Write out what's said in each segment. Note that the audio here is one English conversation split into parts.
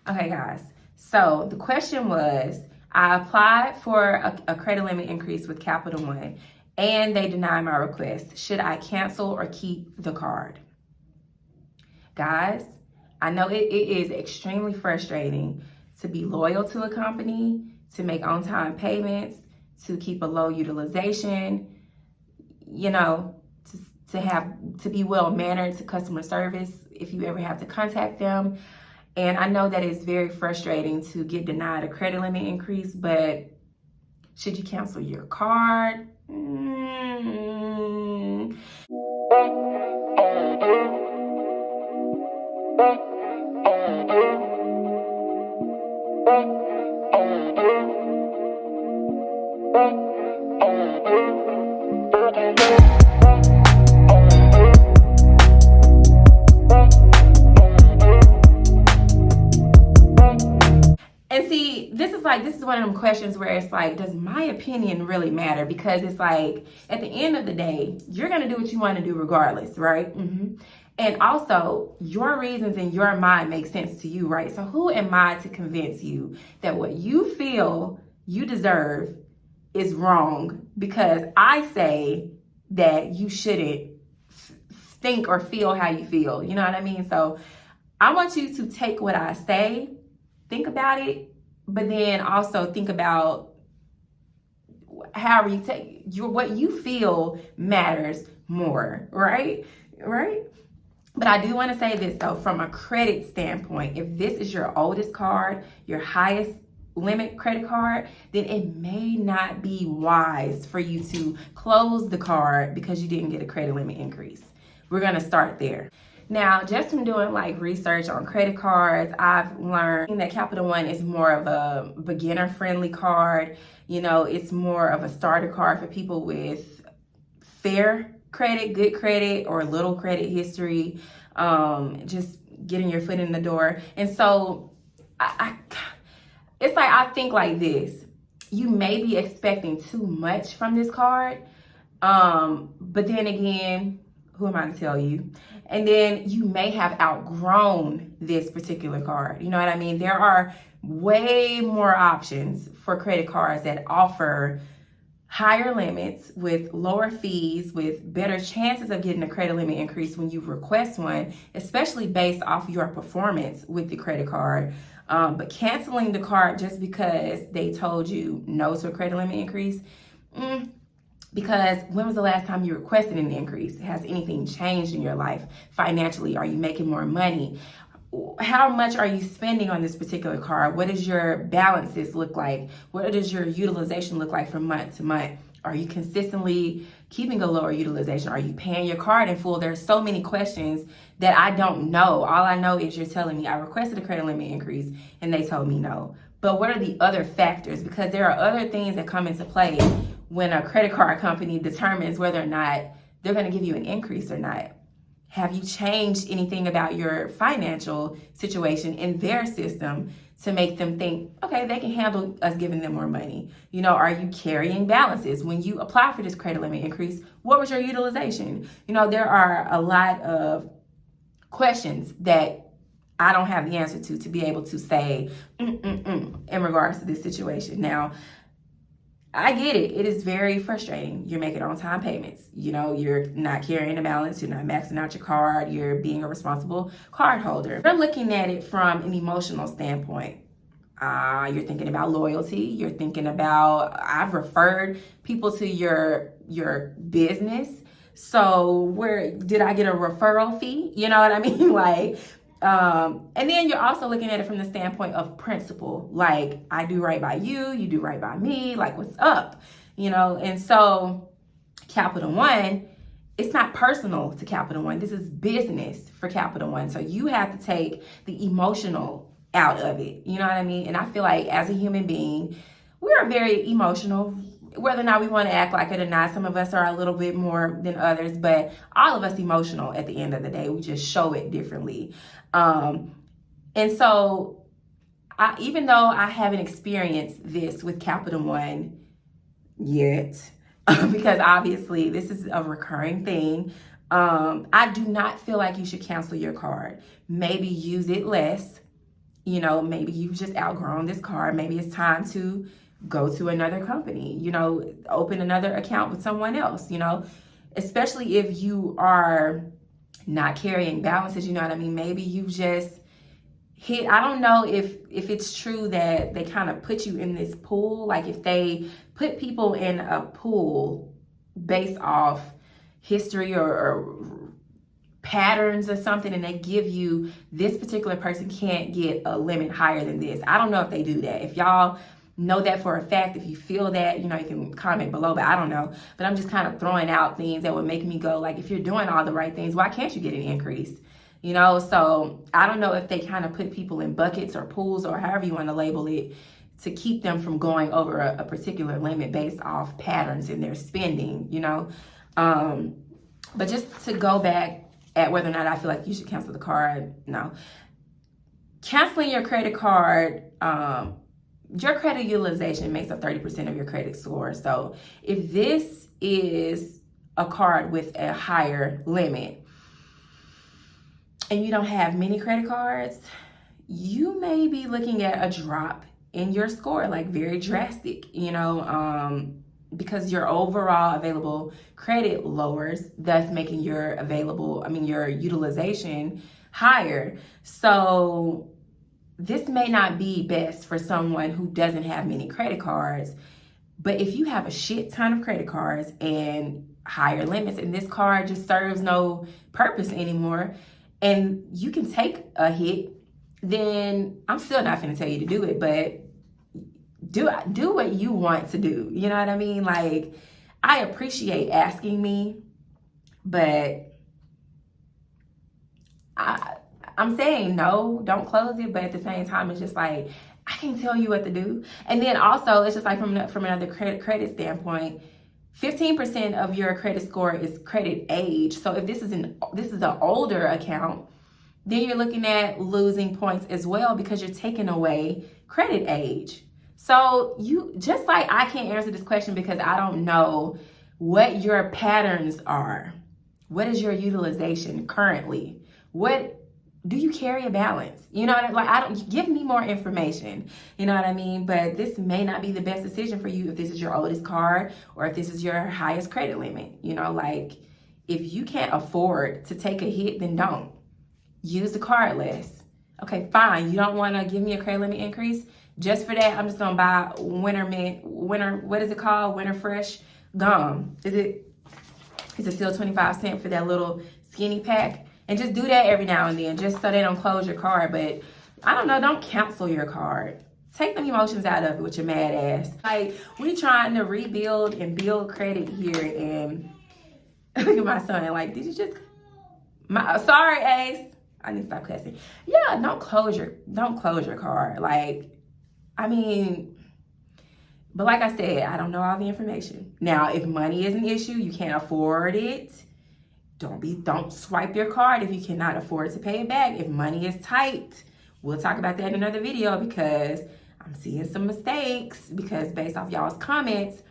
Okay, guys. So the question was, I applied for a credit limit increase with Capital One and they denied my request. Should I cancel or keep the card? Guys, I know it is extremely frustrating to be loyal to a company, to make on-time payments, to keep a low utilization, you know, to be well-mannered to customer service if you ever have to contact them. And I know that it's very frustrating to get denied a credit limit increase, but should you cancel your card? And see, this is one of them questions where it's like, does my opinion really matter? Because it's like, at the end of the day, you're going to do what you want to do regardless, right? And also, your reasons in your mind make sense to you, right? So who am I to convince you that what you feel you deserve is wrong because I say that you shouldn't think or feel how you feel? You know what I mean? So I want you to take what I say, think about it, but then also think about however you take what you feel matters more, right? But I do want to say this though, from a credit standpoint, if this is your oldest card, your highest limit credit card, then it may not be wise for you to close the card because you didn't get a credit limit increase. We're going to start there. Now, just from doing like research on credit cards, I've learned that Capital One is more of a beginner friendly card. You know, it's more of a starter card for people with fair credit, good credit, or little credit history, just getting your foot in the door. And so it's like, I think like this, you may be expecting too much from this card. But then again, who am I to tell you? And then you may have outgrown this particular card. You know what I mean? There are way more options for credit cards that offer higher limits with lower fees, with better chances of getting a credit limit increase when you request one, especially based off your performance with the credit card. But canceling the card just because they told you no to a credit limit increase, because when was the last time you requested an increase? Has anything changed in your life financially? Are you making more money? How much are you spending on this particular card? What does your balances look like? What does your utilization look like from month to month? Are you consistently keeping a lower utilization? Are you paying your card in full? There's so many questions that I don't know. All I know is you're telling me I requested a credit limit increase and they told me no. But what are the other factors? Because there are other things that come into play when a credit card company determines whether or not they're going to give you an increase or not. Have you changed anything about your financial situation in their system to make them think, okay, they can handle us giving them more money? You know, are you carrying balances? When you apply for this credit limit increase, what was your utilization? You know, there are a lot of questions that I don't have the answer to be able to say in regards to this situation. Now, I get it. It is very frustrating. You're making on-time payments. You know, you're not carrying a balance. You're not maxing out your card. You're being a responsible card holder. You're looking at it from an emotional standpoint. You're thinking about loyalty. You're thinking about, I've referred people to your business. So where did I get a referral fee? You know what I mean? And then you're also looking at it from the standpoint of principle. Like, I do right by you, you do right by me, like, what's up? You know, and so Capital One, it's not personal to Capital One. This is business for Capital One. So you have to take the emotional out of it. You know what I mean? And I feel like as a human being, we're very emotional, whether or not we want to act like it or not. Some of us are a little bit more than others, but all of us emotional at the end of the day. We just show it differently. And so even though I haven't experienced this with Capital One yet, because obviously this is a recurring thing, I do not feel like you should cancel your card. Maybe use it less. You know, maybe you've just outgrown this card. Maybe it's time to go to another company, you know, open another account with someone else, you know, especially if you are not carrying balances, you know what I mean? Maybe you've just hit, I don't know if it's true that they kind of put you in this pool, like if they put people in a pool based off history or patterns or something, and they give you, this particular person can't get a limit higher than this. I don't know if they do that. If y'all know that for a fact, if you feel that, you know, you can comment below, but I don't know. But I'm just kind of throwing out things that would make me go, like, if you're doing all the right things, why can't you get an increase? You know, so I don't know if they kind of put people in buckets or pools or however you want to label it to keep them from going over a particular limit based off patterns in their spending, you know. But just to go back at whether or not I feel like you should cancel the card, no. Canceling your credit card, your credit utilization makes up 30% of your credit score. So if this is a card with a higher limit and you don't have many credit cards, you may be looking at a drop in your score, like very drastic, you know, because your overall available credit lowers, thus making your your utilization higher. So this may not be best for someone who doesn't have many credit cards, but if you have a shit ton of credit cards and higher limits and this card just serves no purpose anymore and you can take a hit, then I'm still not going to tell you to do it, but do what you want to do. You know what I mean? Like, I appreciate asking me, but I'm saying no, don't close it. But at the same time, it's just like, I can't tell you what to do. And then also, it's just like from another credit standpoint, 15% of your credit score is credit age. So if this is an older account, then you're looking at losing points as well because you're taking away credit age. So you, just like I can't answer this question because I don't know what your patterns are. What is your utilization currently? What do you carry a balance? You know what I mean? Like, give me more information. You know what I mean? But this may not be the best decision for you if this is your oldest card or if this is your highest credit limit. You know, like, if you can't afford to take a hit, then don't. Use the card less. Okay, fine. You don't want to give me a credit limit increase? Just for that, I'm just gonna buy what is it called? Winter Fresh gum. Is it still 25 cents for that little skinny pack? And just do that every now and then, just so they don't close your card. But I don't know, don't cancel your card. Take them emotions out of it with your mad ass. Like, we trying to rebuild and build credit here, and look at my son, like, did you just sorry, Ace. I need to stop cussing. Yeah, don't close your card. Like, I mean, but like I said, I don't know all the information. Now, if money is an issue, you can't afford it, don't swipe your card if you cannot afford to pay it back. If money is tight, we'll talk about that in another video because I'm seeing some mistakes because based off y'all's comments,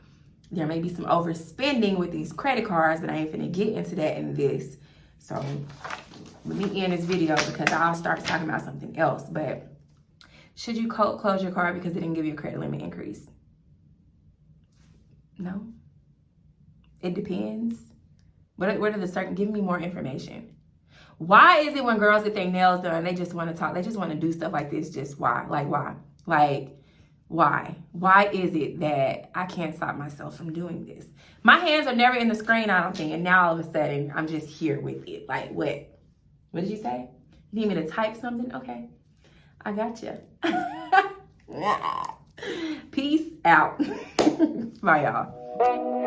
there may be some overspending with these credit cards, but I ain't finna get into that in this. So let me end this video because I'll start talking about something else. But should you close your card because it didn't give you a credit limit increase? No. It depends. What are the certain, give me more information. Why is it when girls get their nails done, they just want to talk, they just want to do stuff like this? Just why? Like, why? Like, why? Why is it that I can't stop myself from doing this? My hands are never in the screen, I don't think, and now all of a sudden, I'm just here with it. Like, what? What did you say? You need me to type something? Okay. I got you. Peace out. Bye, y'all.